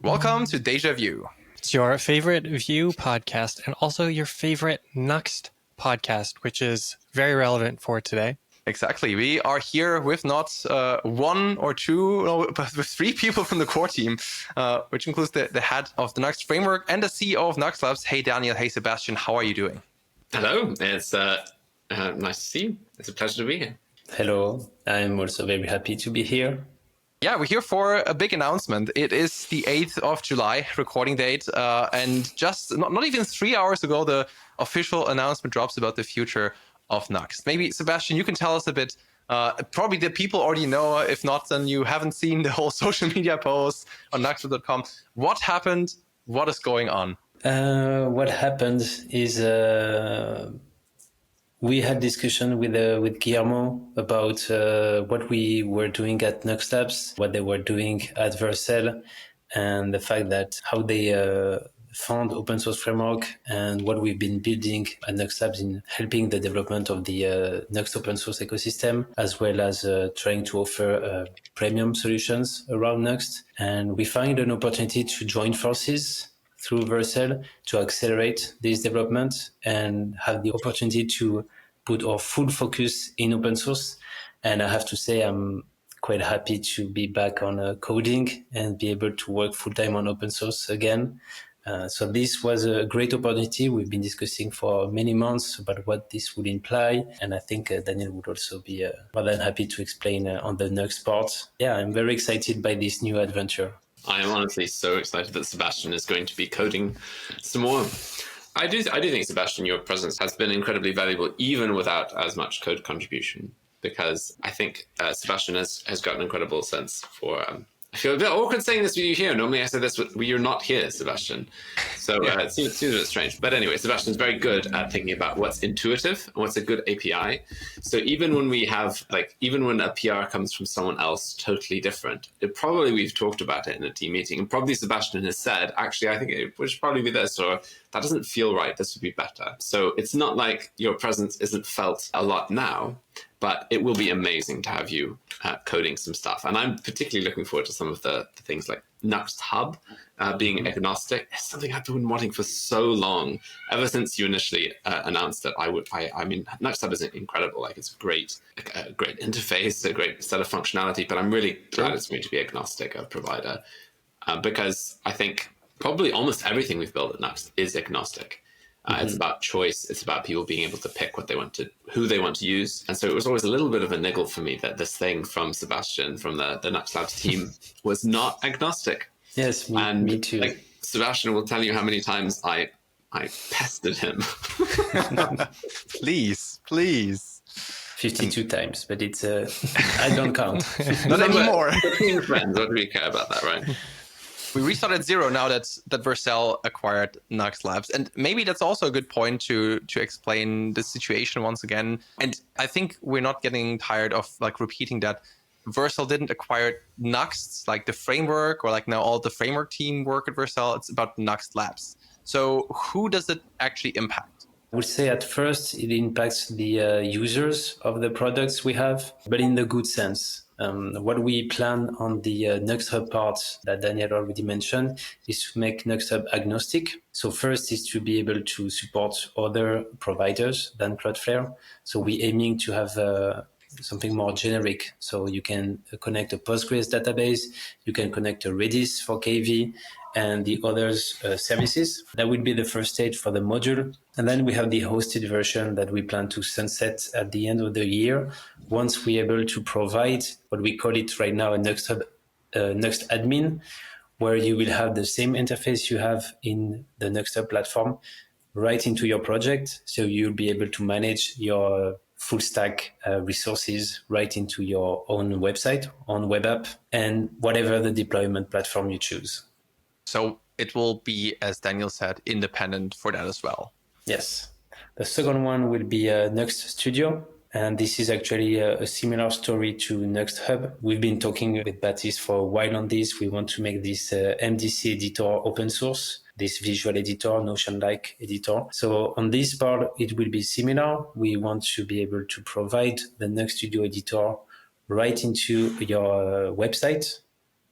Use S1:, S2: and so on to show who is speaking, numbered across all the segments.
S1: Welcome to DejaVue.
S2: It's your favorite Vue podcast and also your favorite Nuxt podcast, which is very relevant for today.
S1: Exactly. We are here with not one or two, no, but with three people from the core team, which includes the head of the Nuxt framework and the CEO of NuxtLabs. Hey, Daniel. Hey, Sebastian. How are you doing?
S3: Hello. It's nice to see you. It's a pleasure to be here.
S4: Hello. I'm also very happy to be here.
S1: Yeah, we're here for a big announcement. It is the 8th of July, recording date. And just not even 3 hours ago, the official announcement drops about the future of Nuxt. Maybe, Sebastian, you can tell us a bit. Probably the people already know. If not, then you haven't seen the whole social media posts on nuxt.com. What happened? What is going on?
S4: What happened is we had discussion with Guillermo about what we were doing at NuxtLabs, what they were doing at Vercel, and the fact that how they found open source framework and what we've been building at NuxtLabs in helping the development of the Nuxt open source ecosystem, as well as trying to offer premium solutions around Nuxt. And we find an opportunity to join forces through Vercel to accelerate this development and have the opportunity to put our full focus in open source. And I have to say, I'm quite happy to be back on coding and be able to work full-time on open source again. So this was a great opportunity. We've been discussing for many months about what this would imply. And I think Daniel would also be more than happy to explain on the next part. Yeah, I'm very excited by this new adventure.
S3: I am honestly so excited that Sebastian is going to be coding some more. I do think, Sebastian, your presence has been incredibly valuable, even without as much code contribution, because I think Sebastian has got an incredible sense for... I feel a bit awkward saying this with you here. Normally I say this when you're not here, Sebastian. So it seems a bit strange. But anyway, Sebastian's very good at thinking about what's intuitive and what's a good API. So even when we have, even when a PR comes from someone else totally different, we've talked about it in a team meeting. And probably Sebastian has said, actually, I think it should probably be this, or that doesn't feel right. This would be better. So it's not like your presence isn't felt a lot now, but it will be amazing to have you coding some stuff. And I'm particularly looking forward to some of the things like Nuxt Hub being agnostic. It's something I've been wanting for so long, ever since you initially announced it. I mean, Nuxt Hub is incredible. It's a great interface, a great set of functionality, but I'm really glad it's going to be agnostic, a provider, because I think probably almost everything we've built at Nuxt is agnostic. It's about choice. It's about people being able to pick who they want to use. And so it was always a little bit of a niggle for me that this thing from Sebastian, from the NuxtLabs team, was not agnostic.
S4: Yes, me too.
S3: Sebastian will tell you how many times I pestered him.
S1: Please.
S4: 52 times, but it's I don't count.
S1: Not anymore.
S3: Being friends, what do we care about that, right?
S1: We restart at zero now that Vercel acquired NuxtLabs. And maybe that's also a good point to explain the situation once again. And I think we're not getting tired of repeating that Vercel didn't acquire Nuxt, the framework, or now all the framework team work at Vercel. It's about NuxtLabs. So who does it actually impact?
S4: I would say at first it impacts the users of the products we have, but in the good sense. What we plan on the Nuxt Hub part that Daniel already mentioned is to make Nuxt Hub agnostic. So first is to be able to support other providers than Cloudflare. So we're aiming to have something more generic. So you can connect a Postgres database, you can connect a Redis for KV, and the others services. That would be the first stage for the module. And then we have the hosted version that we plan to sunset at the end of the year, once we're able to provide what we call it right now a Nuxt Hub, Nuxt admin, where you will have the same interface you have in the Nuxt Hub platform right into your project. So you'll be able to manage your full stack resources right into your own website, own web app, and whatever the deployment platform you choose.
S1: So it will be, as Daniel said, independent for that as well.
S4: Yes. The second one will be Nuxt Studio. And this is actually a similar story to Nuxt Hub. We've been talking with Baptiste for a while on this. We want to make this MDC editor open source, this visual editor, Notion-like editor. So on this part, it will be similar. We want to be able to provide the Nuxt Studio editor right into your website,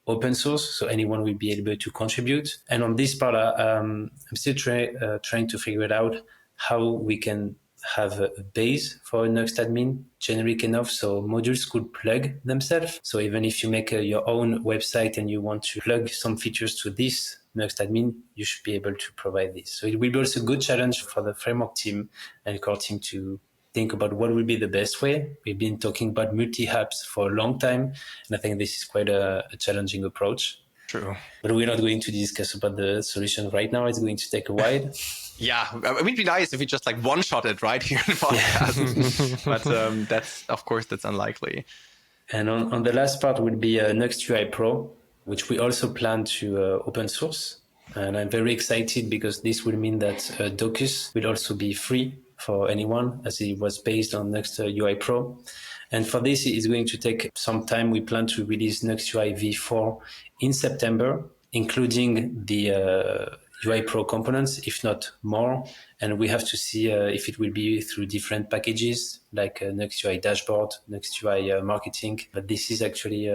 S4: open source, so anyone will be able to contribute. And on this part, I'm still trying to figure it out how we can have a base for a Nuxt admin, generic enough so modules could plug themselves. So even if you make your own website and you want to plug some features to this Nuxt admin, you should be able to provide this. So it will be also a good challenge for the framework team and core team to think about what will be the best way. We've been talking about multi-apps for a long time, and I think this is quite a challenging approach.
S1: True.
S4: But we're not going to discuss about the solution right now. It's going to take a while.
S1: Yeah, it would be nice if we just like one-shot it right here in the podcast. But that's unlikely.
S4: And on the last part would be Nuxt.UI Pro, which we also plan to open source. And I'm very excited because this will mean that Docus will also be free for anyone, as it was based on Nuxt.UI Pro. And for this, it's going to take some time. We plan to release Nuxt.UI v4 in September, including the UI Pro components, if not more. And we have to see if it will be through different packages like Nuxt.UI Dashboard, Nuxt.UI Marketing. But this is actually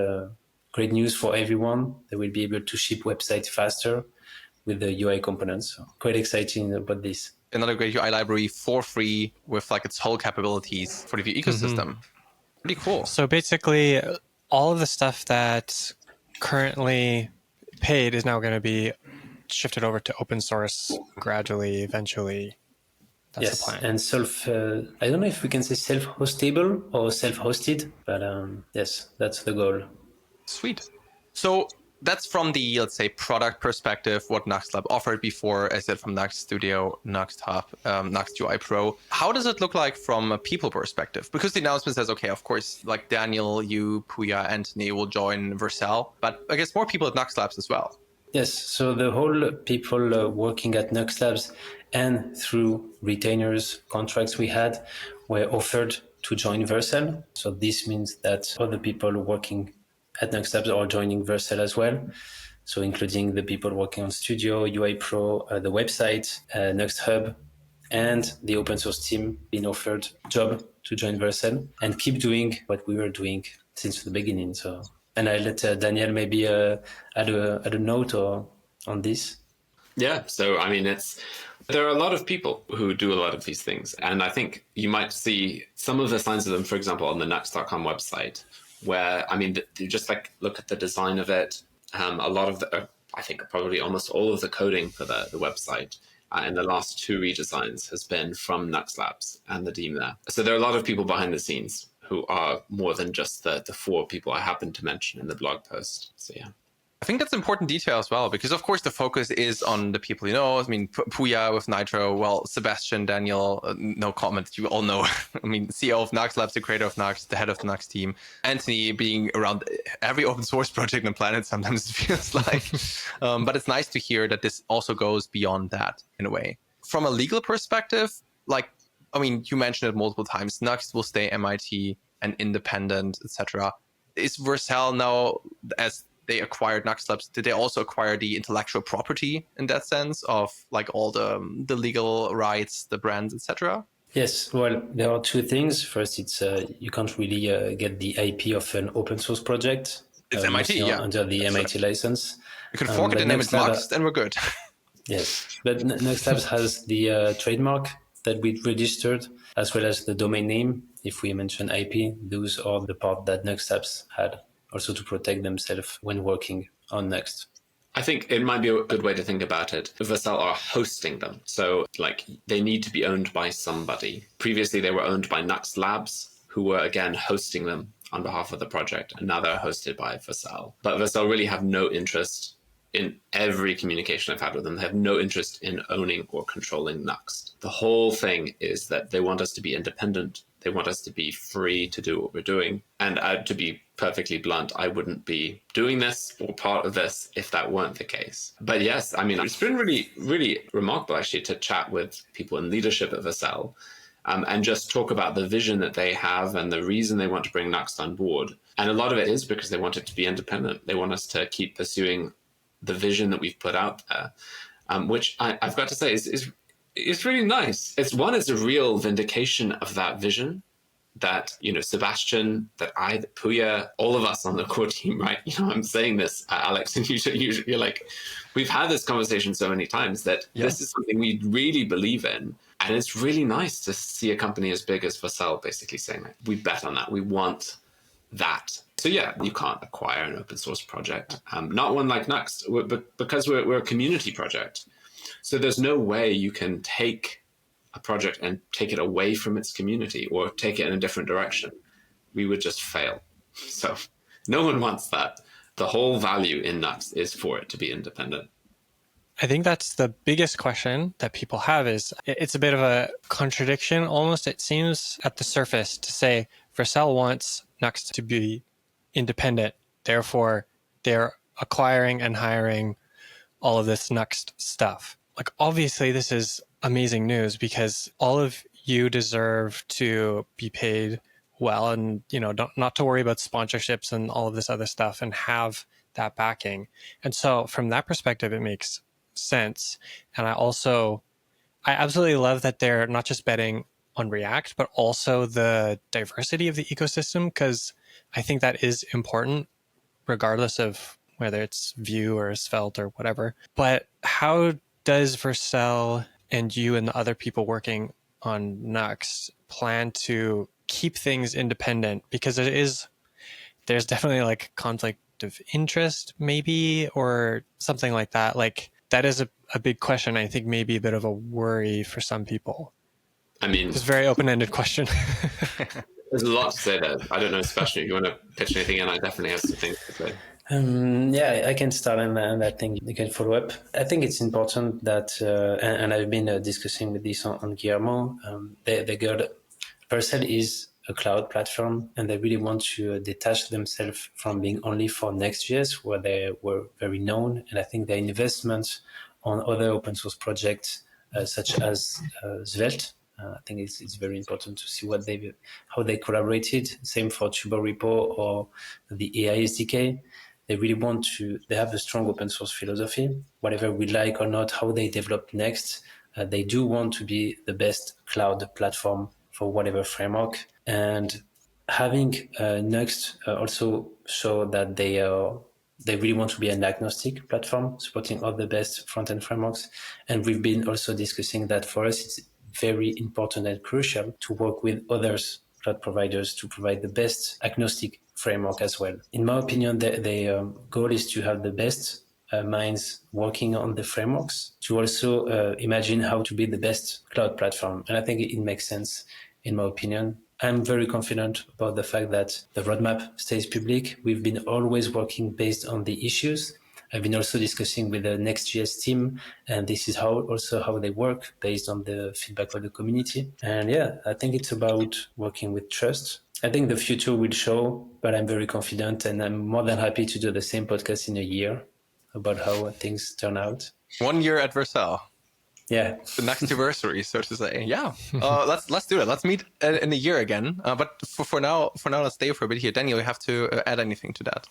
S4: great news for everyone. They will be able to ship websites faster with the UI components. So quite exciting about this.
S1: Another great UI library for free with like its whole capabilities for the Vue ecosystem. Pretty cool.
S2: So basically, all of the stuff that's currently paid is now going to be shifted over to open source gradually, eventually. That's the plan.
S4: And I don't know if we can say self-hostable or self-hosted, but yes, that's the goal.
S1: Sweet. So that's from the, let's say, product perspective, what NuxtLab offered before, as I said, from Nuxt Studio, Nuxt Hub, Nuxt UI Pro. How does it look like from a people perspective? Because the announcement says, okay, of course, like Daniel, you, Puya, Anthony will join Vercel, but I guess more people at NuxtLabs as well.
S4: Yes, so the whole people working at NuxtLabs and through retainers contracts we had were offered to join Vercel. So this means that other people working at NuxtLabs are joining Vercel as well. So including the people working on Studio, UI Pro, the website, Nuxt Hub, and the open source team being offered a job to join Vercel and keep doing what we were doing since the beginning. So, and I let Daniel maybe add a note on this.
S3: Yeah, so I mean, there are a lot of people who do a lot of these things, and I think you might see some of the signs of them, for example, on the Nuxt.com website, where I mean, you just like look at the design of it. A lot of I think probably almost all of the coding for the website in the last two redesigns has been from NuxtLabs and the team there. So there are a lot of people behind the scenes who are more than just the four people I happened to mention in the blog post. So yeah.
S1: I think that's important detail as well, because of course the focus is on the people you know. I mean, Puya with Nitro, well, Sébastien, Daniel, no comment, you all know. I mean, CEO of NuxtLabs, the creator of Nuxt, the head of the Nuxt team. Anthony being around every open source project on the planet, sometimes it feels like. But it's nice to hear that this also goes beyond that in a way. From a legal perspective, like, I mean, you mentioned it multiple times, Nuxt will stay MIT and independent, etc. Is Vercel now, as they acquired NuxtLabs, did they also acquire the intellectual property in that sense of like all the legal rights, the brands, etc.?
S4: Yes, well, there are two things. First, it's you can't really get the IP of an open source project.
S1: It's MIT, yeah.
S4: Under the MIT license.
S1: You can fork it and name it Nuxt and we're good.
S4: Yes, but NuxtLabs has the trademark that we registered, as well as the domain name. If we mention IP, those are the part that NuxtLabs had, also to protect themselves when working on Nuxt.
S3: I think it might be a good way to think about it. Vercel are hosting them. So like they need to be owned by somebody. Previously, they were owned by NuxtLabs, who were again hosting them on behalf of the project. And now they're hosted by Vercel. But Vercel really have no interest in every communication I've had with them. They have no interest in owning or controlling Nuxt. The whole thing is that they want us to be independent. They want us to be free to do what we're doing. And to be perfectly blunt, I wouldn't be doing this or part of this if that weren't the case. But yes, I mean, it's been really, really remarkable actually to chat with people in leadership at Vercel and just talk about the vision that they have and the reason they want to bring Nuxt on board. And a lot of it is because they want it to be independent. They want us to keep pursuing the vision that we've put out there, which I've got to say is really nice. It's a real vindication of that vision, that, Sébastien, that I, that Puya, all of us on the core team, right? I'm saying this, Alex, and you're like, we've had this conversation so many times that this is something we really believe in. And it's really nice to see a company as big as Vercel basically saying that we bet on that. We want that. So yeah, you can't acquire an open source project, not one like Nuxt, but because we're a community project. So there's no way you can take a project and take it away from its community or take it in a different direction. We would just fail. So no one wants that. The whole value in Nuxt is for it to be independent.
S2: I think that's the biggest question that people have is it's a bit of a contradiction almost. It seems at the surface to say Vercel wants Nuxt to be independent. Therefore, they're acquiring and hiring all of this Nuxt stuff. Like, obviously, this is amazing news because all of you deserve to be paid well and, not to worry about sponsorships and all of this other stuff and have that backing. And so from that perspective, it makes sense. And I absolutely love that they're not just betting on React, but also the diversity of the ecosystem, because I think that is important regardless of whether it's Vue or Svelte or whatever. But how does Vercel and you and the other people working on Nuxt plan to keep things independent? Because there's definitely like conflict of interest maybe, or something like that. Like that is a big question. I think maybe a bit of a worry for some people.
S3: I mean,
S2: it's a very open-ended question.
S3: There's a lot to say there. I don't know, Sebastian, if you want to pitch anything in, I definitely have some things to say.
S4: Yeah, I can start and I think you can follow up. I think it's important that, and I've been discussing with this on Guillermo, Vercel is a cloud platform and they really want to detach themselves from being only for Next.js, where they were very known. And I think their investments on other open source projects, such as Svelte, I think it's very important to see how they collaborated. Same for Tuber or the AI SDK. They really they have a strong open source philosophy. Whatever we like or not, how they develop Next, they do want to be the best cloud platform for whatever framework. And having Nuxt also show that they really want to be an agnostic platform, supporting all the best front-end frameworks. And we've been also discussing that for us, it's very important and crucial to work with others cloud providers to provide the best agnostic framework as well. In my opinion, the goal is to have the best minds working on the frameworks to also imagine how to be the best cloud platform. And I think it makes sense, in my opinion. I'm very confident about the fact that the roadmap stays public. We've been always working based on the issues. I've been also discussing with the Next.js team, and this is how they work based on the feedback of the community. And yeah, I think it's about working with trust. I think the future will show, but I'm very confident, and I'm more than happy to do the same podcast in a year about how things turn out.
S1: 1 year at Vercel.
S4: Yeah,
S1: the next anniversary, so to say. Yeah, let's do it. Let's meet in a year again. But for now, let's stay for a bit here. Daniel, you have to add anything to that?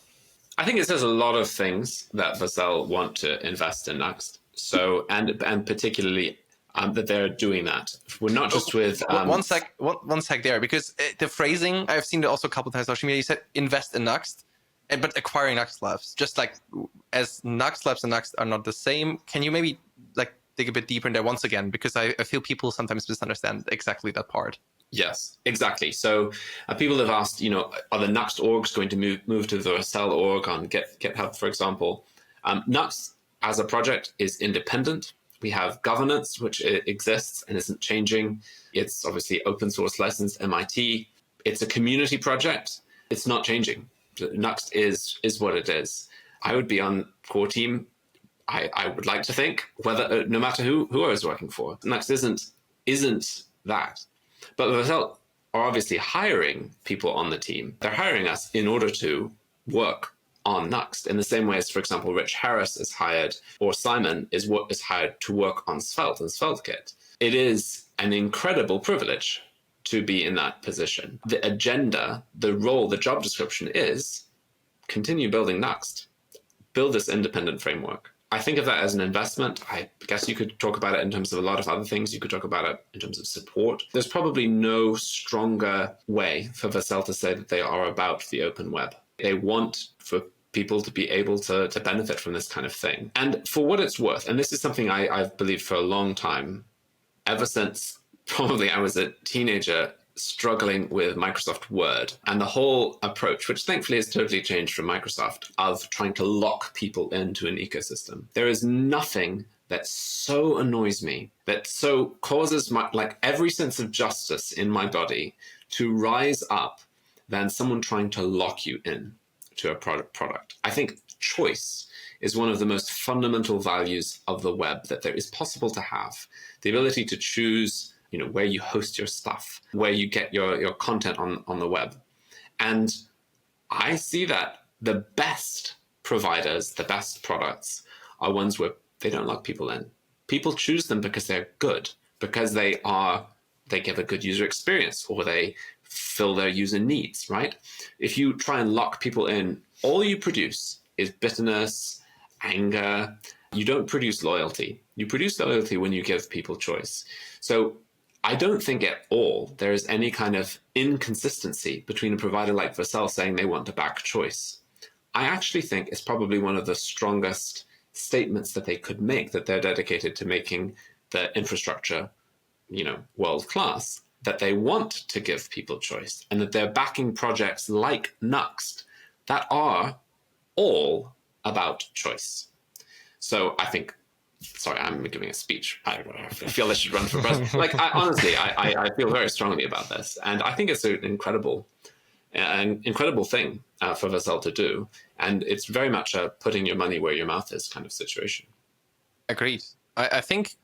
S3: I think it says a lot of things that Vercel want to invest in Nuxt. So and particularly that they're doing that. We're not just with
S1: one sec there, because the phrasing I've seen it also a couple of times on social media. You said invest in Nuxt, but acquiring NuxtLabs, just like as NuxtLabs and Nuxt are not the same. Can you maybe dig a bit deeper in there once again, because I feel people sometimes misunderstand exactly that part.
S3: Yes, exactly. So people have asked, are the Nuxt orgs going to move to the Vercel org on GitHub, for example? Nuxt as a project is independent. We have governance, which exists and isn't changing. It's obviously open source licensed MIT. It's a community project. It's not changing. Nuxt is what it is. I would be on core team. I would like to think, whether no matter who I was working for, Nuxt isn't that. But Vercel are obviously hiring people on the team. They're hiring us in order to work on Nuxt in the same way as, for example, Rich Harris is hired, or Simon is hired to work on Svelte and SvelteKit. It is an incredible privilege to be in that position. The agenda, the role, the job description is continue building Nuxt, build this independent framework. I think of that as an investment. I guess you could talk about it in terms of a lot of other things. You could talk about it in terms of support. There's probably no stronger way for Vercel to say that they are about the open web. They want for people to be able to benefit from this kind of thing. And for what it's worth, and this is something I've believed for a long time, ever since probably I was a teenager struggling with Microsoft Word and the whole approach, which thankfully has totally changed from Microsoft, of trying to lock people into an ecosystem. There is nothing that so annoys me, that so causes like every sense of justice in my body to rise up than someone trying to lock you in to a product. I think choice is one of the most fundamental values of the web that there is possible to have. The ability to choose, where you host your stuff, where you get your content on the web. And I see that the best providers, the best products are ones where they don't lock people in. People choose them because they're good, because they give a good user experience, or they fill their user needs, right? If you try and lock people in, all you produce is bitterness, anger. You don't produce loyalty. You produce loyalty when you give people choice. So I don't think at all there is any kind of inconsistency between a provider like Vercel saying they want to back choice. I actually think it's probably one of the strongest statements that they could make, that they're dedicated to making the infrastructure, world class, that they want to give people choice, and that they're backing projects like Nuxt that are all about choice. So I think, sorry, I'm giving a speech. I feel I should run for president. Honestly, I feel very strongly about this. And I think it's an incredible thing for Vercel to do. And it's very much a putting your money where your mouth is kind of situation.
S1: Agreed. I think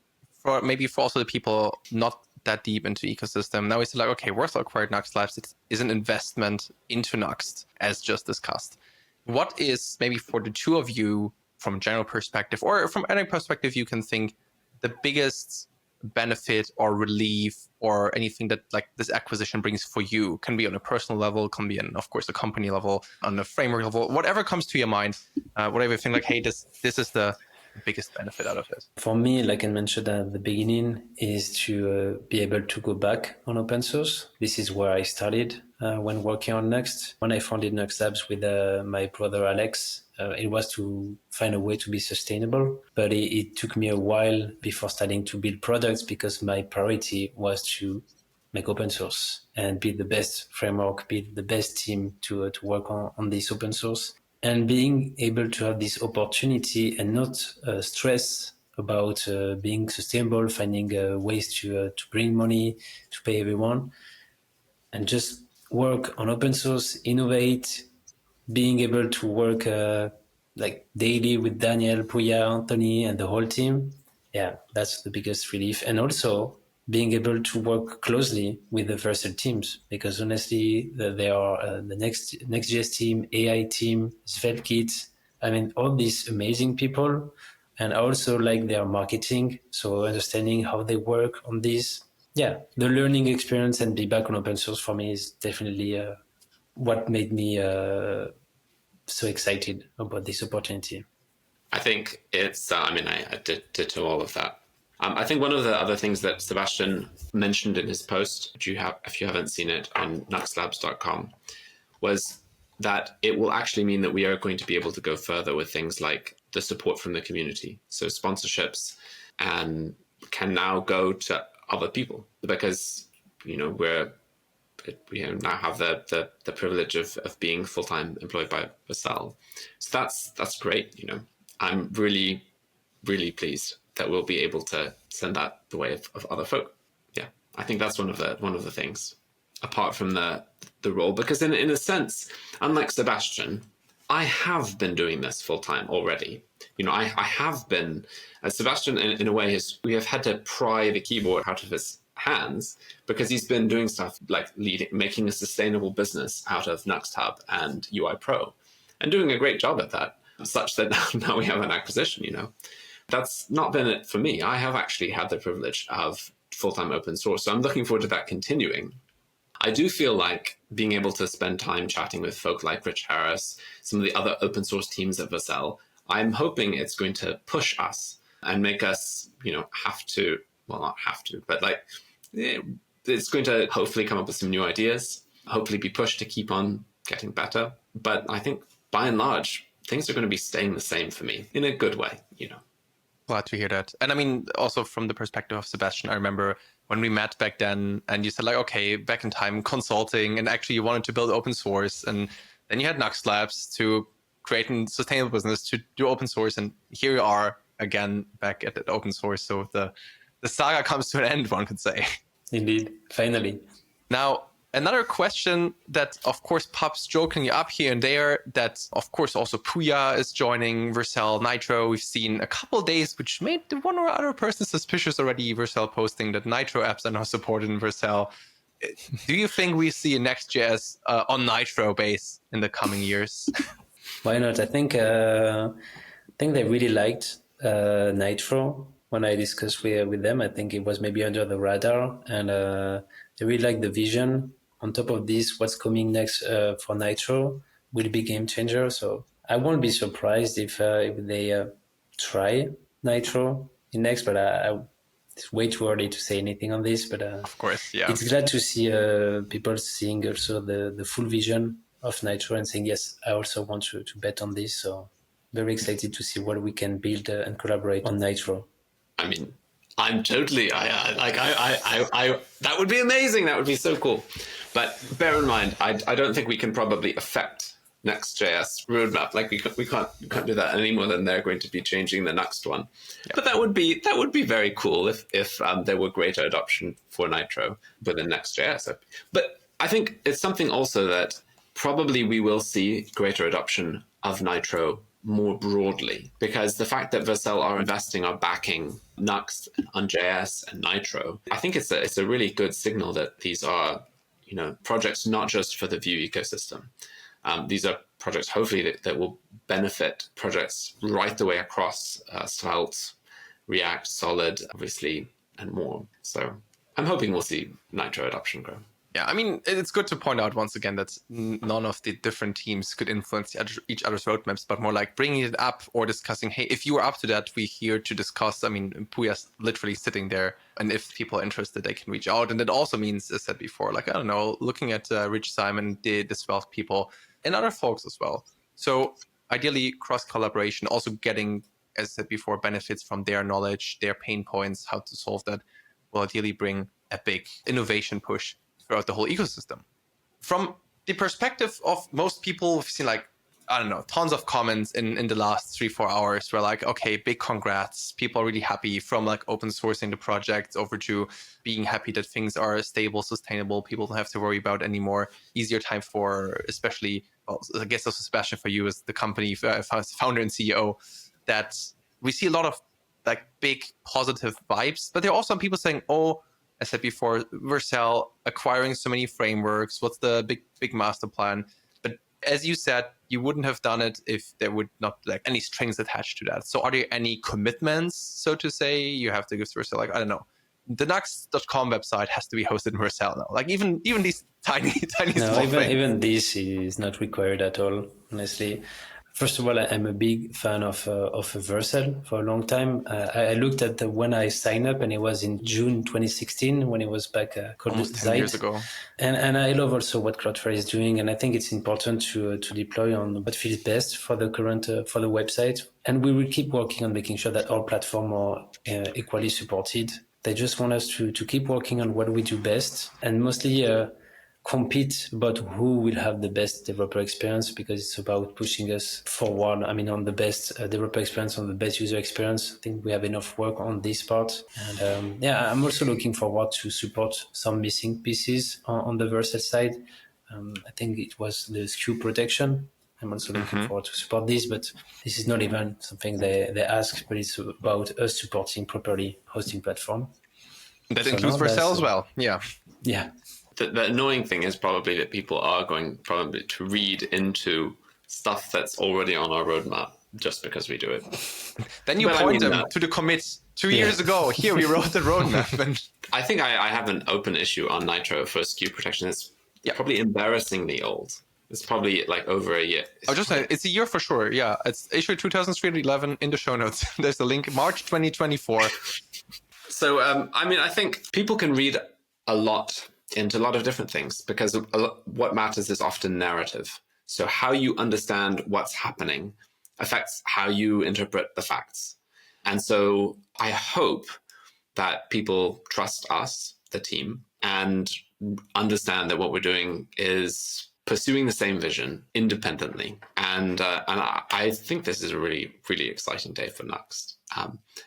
S1: for also the people not that deep into ecosystem, now it's like, okay, Vercel acquired NuxtLabs. It is an investment into Nuxt, as just discussed. What is, maybe for the two of you, from a general perspective, or from any perspective you can think, the biggest benefit or relief or anything that like this acquisition brings for you? Can be on a personal level, can be on, of course, a company level, on a framework level, whatever comes to your mind, whatever you think like, hey, this is the biggest benefit out of it.
S4: For me, like I mentioned at the beginning, is to be able to go back on open source. This is where I started when working on Next. When I founded NuxtLabs with my brother Alex, it was to find a way to be sustainable. But it took me a while before starting to build products, because my priority was to make open source and build the best framework, build the best team to work on this open source. And being able to have this opportunity and not stress about being sustainable, finding ways to bring money, to pay everyone, and just work on open source, innovate, being able to work daily with Daniel, Puya, Anthony, and the whole team. Yeah, that's the biggest relief. And also being able to work closely with the Vercel teams, because honestly, they are the Next.js team, AI team, SvelteKit. I mean, all these amazing people, and I also like their marketing. So understanding how they work on this. Yeah, the learning experience and be back on open source for me is definitely what made me so excited about this opportunity.
S3: I think it's, I did to all of that. I think one of the other things that Sébastien mentioned in his post, if you haven't seen it on nuxtlabs.com, was that it will actually mean that we are going to be able to go further with things like the support from the community. So sponsorships and can now go to other people, because, we now have the privilege of being full-time employed by Vercel. So that's great. I'm really, really pleased that we'll be able to send that the way of other folk. Yeah, I think that's one of the things, apart from the role, because in a sense, unlike Sébastien, I have been doing this full time already. I have been, as Sébastien in a way we have had to pry the keyboard out of his hands, because he's been doing stuff like making a sustainable business out of NuxtHub and UI Pro, and doing a great job at that, such that now we have an acquisition. That's not been it for me. I have actually had the privilege of full-time open source, so I'm looking forward to that continuing. I do feel like being able to spend time chatting with folk like Rich Harris, some of the other open source teams at Vercel, I'm hoping it's going to push us and make us, have to, well, not have to, but like, it's going to hopefully come up with some new ideas, hopefully be pushed to keep on getting better. But I think by and large, things are going to be staying the same for me in a good way,
S1: Glad to hear that. And I mean, also from the perspective of Sebastian, I remember when we met back then and you said like, okay, back in time consulting, and actually you wanted to build open source. And then you had NuxtLabs to create a sustainable business to do open source. And here you are again, back at open source. So the saga comes to an end, one could say.
S4: Indeed, finally.
S1: Now, another question that, of course, pops jokingly up here and there, that, of course, also Puya is joining Vercel, Nitro. We've seen a couple of days, which made the one or other person suspicious already, Vercel posting that Nitro apps are now supported in Vercel. Do you think we see a Next.js on Nitro base in the coming years?
S4: Why not? I think they really liked Nitro when I discussed with them. I think it was maybe under the radar, and they really liked the vision. On top of this, what's coming next for Nitro will be game changer. So I won't be surprised if they try Nitro in Next, but it's way too early to say anything on this. But
S1: of course, yeah,
S4: it's glad to see people seeing also the full vision of Nitro and saying, yes, I also want to bet on this. So very excited to see what we can build and collaborate on Nitro.
S3: I mean, I'm totally, that would be amazing. That would be so cool. But bear in mind, I don't think we can probably affect Next.js roadmap. Like we can't do that any more than they're going to be changing the Nuxt one. Yeah. But that would be very cool if there were greater adoption for Nitro within Next.js. But I think it's something also that probably we will see greater adoption of Nitro more broadly, because the fact that Vercel are investing, are backing Nuxt on JS and Nitro, I think it's a really good signal that these are, projects not just for the Vue ecosystem. These are projects hopefully that will benefit projects right the way across Svelte, React, Solid, obviously, and more. So I'm hoping we'll see Nitro adoption grow.
S1: Yeah, I mean, it's good to point out once again that none of the different teams could influence each other's roadmaps, but more like bringing it up or discussing, hey, if you are up to that, we're here to discuss. I mean, Puya's literally sitting there, and if people are interested, they can reach out. And that also means, as I said before, like, I don't know, looking at Rich Simon, the Svelte people, and other folks as well. So ideally, cross-collaboration, also getting, as I said before, benefits from their knowledge, their pain points, how to solve that, will ideally bring a big innovation push throughout the whole ecosystem. From the perspective of most people, we've seen tons of comments in the last 3-4 hours where like, okay, big congrats. People are really happy, from like open sourcing the project over to being happy that things are stable, sustainable. People don't have to worry about anymore. Easier time for, especially, well, I guess also Sebastian, for you as the company founder and CEO, that we see a lot of like big positive vibes, but there are also some people saying, oh, I said before, Vercel acquiring so many frameworks. What's the big master plan? But as you said, you wouldn't have done it if there would not be like any strings attached to that. So are there any commitments, so to say, you have to give to Vercel? Like, I don't know, the nuxt.com website has to be hosted in Vercel now. Like even these tiny
S4: no,
S1: small things.
S4: Even this is not required at all, honestly. First of all, I'm a big fan of Vercel for a long time. I looked at when I signed up, and it was in June 2016 when it was back called
S1: almost 10
S4: Zeit.
S1: years ago.
S4: And I love also what Cloudflare is doing, and I think it's important to deploy on what feels best for the current for the website. And we will keep working on making sure that all platforms are equally supported. They just want us to keep working on what we do best, and mostly compete about who will have the best developer experience, because it's about pushing us forward. I mean, on the best developer experience, on the best user experience. I think we have enough work on this part. And I'm also looking forward to support some missing pieces on the Vercel side. I think it was the SKU protection. I'm also looking forward to support this, but this is not even something they ask, but it's about us supporting properly hosting platform.
S1: That includes Vercel as well. Yeah.
S4: Yeah.
S3: The annoying thing is probably that people are going probably to read into stuff that's already on our roadmap just because we do it.
S1: Then you point them to the commit 2 years ago. Here we wrote the roadmap. And
S3: I think I have an open issue on Nitro for SKU protection. It's probably embarrassingly old. It's probably like over a year.
S1: I was just saying, it's a year for sure. Yeah, it's issue 2011 in the show notes. There's a link, March 2024.
S3: So, I mean, I think people can read a lot into a lot of different things because what matters is often narrative. So how you understand what's happening affects how you interpret the facts. And so I hope that people trust us, the team, and understand that what we're doing is pursuing the same vision independently. And I think this is a really, really exciting day for Nuxt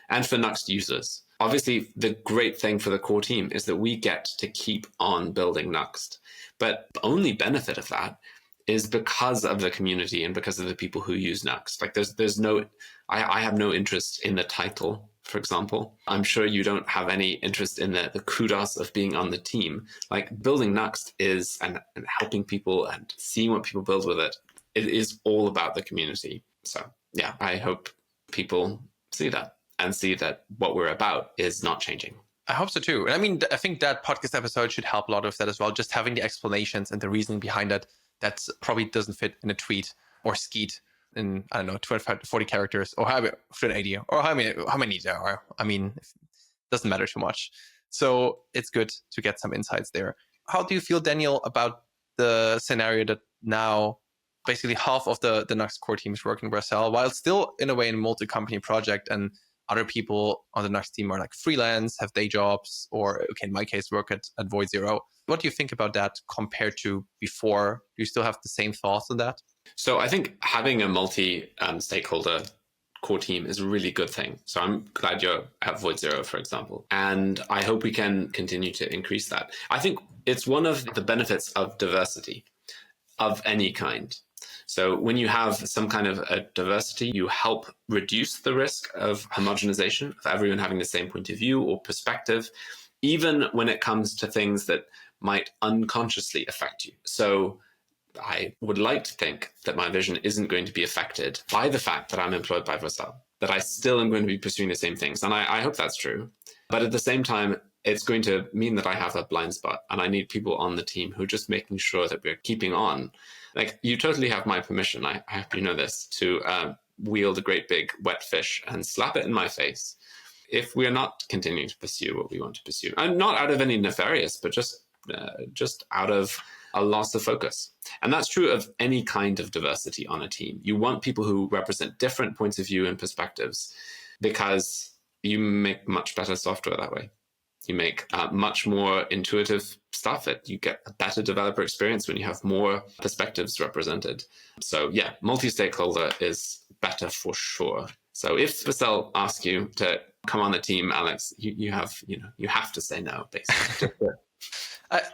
S3: and for Nuxt users. Obviously, the great thing for the core team is that we get to keep on building Nuxt. But the only benefit of that is because of the community and because of the people who use Nuxt. Like there's no, I have no interest in the title, for example. I'm sure you don't have any interest in the kudos of being on the team. Like building Nuxt is, and helping people and seeing what people build with it, it is all about the community. So yeah, I hope people see that and see that what we're about is not changing.
S1: I hope so too. And I mean, I think that podcast episode should help a lot with that as well. Just having the explanations and the reasoning behind it, that probably doesn't fit in a tweet or skeet in, I don't know, 25 to 40 characters or 180 or how many there are. I mean, it doesn't matter too much. So it's good to get some insights there. How do you feel, Daniel, about the scenario that now basically half of the Nuxt core team is working Vercel, while still in a way in a multi-company project, and other people on the Nuxt team are like freelance, have day jobs, or okay, in my case, work at Void Zero. What do you think about that compared to before? Do you still have the same thoughts on that?
S3: So I think having a multi-stakeholder core team is a really good thing. So I'm glad you're at Void Zero, for example. And I hope we can continue to increase that. I think it's one of the benefits of diversity of any kind. So when you have some kind of a diversity, you help reduce the risk of homogenization, of everyone having the same point of view or perspective, even when it comes to things that might unconsciously affect you. So I would like to think that my vision isn't going to be affected by the fact that I'm employed by Vercel, that I still am going to be pursuing the same things. And I hope that's true. But at the same time, it's going to mean that I have a blind spot and I need people on the team who are just making sure that we're keeping on. Like, you totally have my permission, I hope you know this, to wield a great big wet fish and slap it in my face if we're not continuing to pursue what we want to pursue. And not out of any nefarious, but just out of a loss of focus. And that's true of any kind of diversity on a team. You want people who represent different points of view and perspectives because you make much better software that way. You make much more intuitive stuff. You get a better developer experience when you have more perspectives represented. So yeah, multi-stakeholder is better for sure. So if Vercel asks you to come on the team, Alex, you have to say no, basically.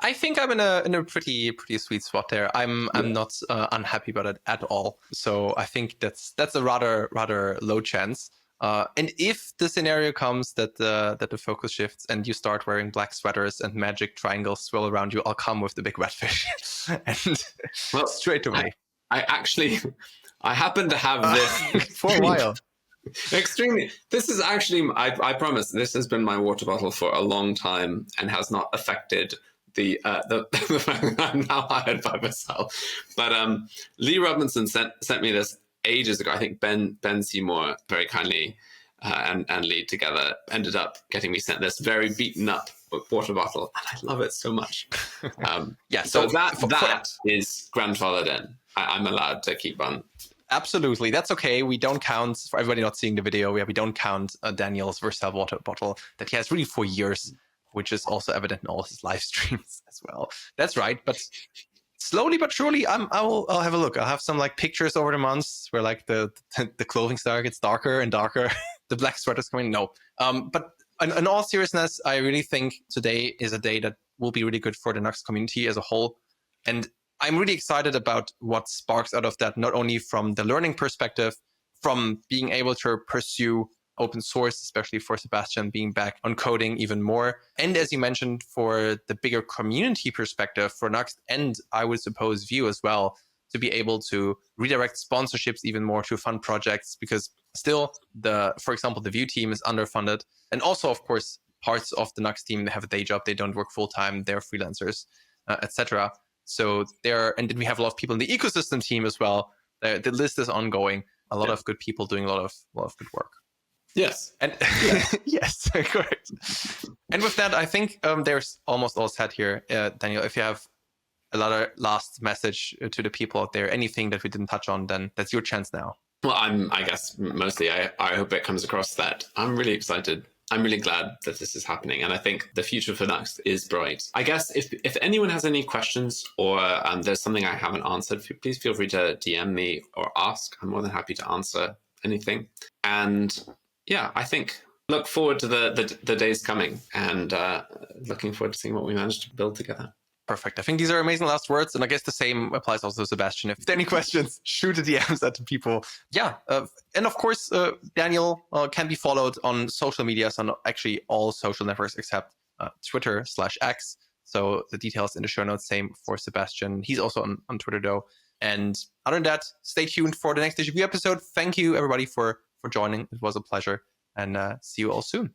S1: I think I'm in a pretty sweet spot there. I'm not unhappy about it at all. So I think that's a rather low chance. And if the scenario comes that the focus shifts and you start wearing black sweaters and magic triangles swirl around you, I'll come with the big redfish and straight away.
S3: I happen to have this
S1: for a while.
S3: Extremely. This is actually, I promise, this has been my water bottle for a long time and has not affected the fact that I'm now hired by Vercel. But Lee Robinson sent me this ages ago. I think Ben Seymour very kindly and Lee together ended up getting me sent this very beaten up water bottle, and I love it so much.
S1: Yeah,
S3: so that is grandfathered in. I'm allowed to keep on.
S1: Absolutely, that's okay. We don't count, for everybody not seeing the video, we don't count Daniel's Vercel water bottle that he has really for years, which is also evident in all his live streams as well. That's right, but slowly but surely, I'll have a look. I'll have some like pictures over the months where like the clothing style gets darker and darker. The black sweater's coming. No, but in all seriousness, I really think today is a day that will be really good for the Nuxt community as a whole, and I'm really excited about what sparks out of that. Not only from the learning perspective, from being able to pursue open source, especially for Sébastien being back on coding even more. And as you mentioned, for the bigger community perspective for Nuxt, and I would suppose Vue as well, to be able to redirect sponsorships even more to fund projects, because still for example, the Vue team is underfunded. And also, of course, parts of the Nuxt team, they have a day job, they don't work full time, they're freelancers, etc. So and then we have a lot of people in the ecosystem team as well. The list is ongoing. A lot of good people doing a lot of good work.
S3: Yes.
S1: And yes, correct. And with that, I think there's almost all said here. Daniel, if you have a last message to the people out there, anything that we didn't touch on, then that's your chance now.
S3: Well, I guess mostly I hope it comes across that I'm really excited. I'm really glad that this is happening. And I think the future for Nuxt is bright. I guess if anyone has any questions or there's something I haven't answered, please feel free to DM me or ask. I'm more than happy to answer anything. And yeah, I think look forward to the days coming and looking forward to seeing what we managed to build together.
S1: Perfect. I think these are amazing last words. And I guess the same applies also to Sebastian. If there are any questions, shoot the DMs at people. Yeah. And of course, Daniel can be followed on social medias, on actually all social networks except Twitter/X. So the details in the show notes, same for Sebastian. He's also on Twitter though. And other than that, stay tuned for the next DejaVue episode. Thank you everybody for joining. It was a pleasure, and see you all soon.